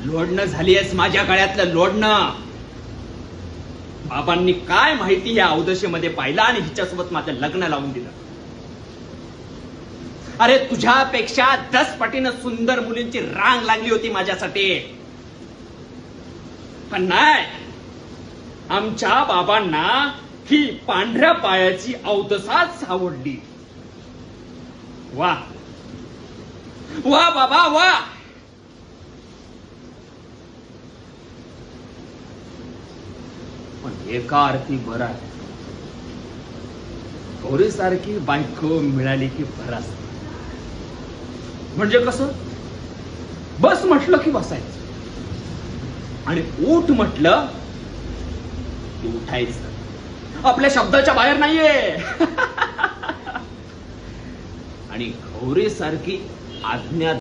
लोडणं झालीयस माझ्या गळ्यातलं लोडणं. बाबांनी काय माहिती या अवदशेमध्ये पाहिलं आणि हिच्यासोबत माझं लग्न लावून दिलं. अरे तुझ्यापेक्षा 10 पटीनं सुंदर मुलींची रांग लागली होती माझ्यासाठी, पण नाही, आमच्या बाबांना ही पांढऱ्या पायाची अवदसाच आवडली. वा वा बाबा वा. पण एका अर्थी बरं आहे, गौरीसारखी बायको मिळाली की बरं असतं. म्हणजे कसं, बस म्हटलं की बसायचं आणि उठ म्हटलं की उठायचं. आपल्या शब्दाच्या बाहेर नाहीये. आणि गौरीसारखी आज्ञा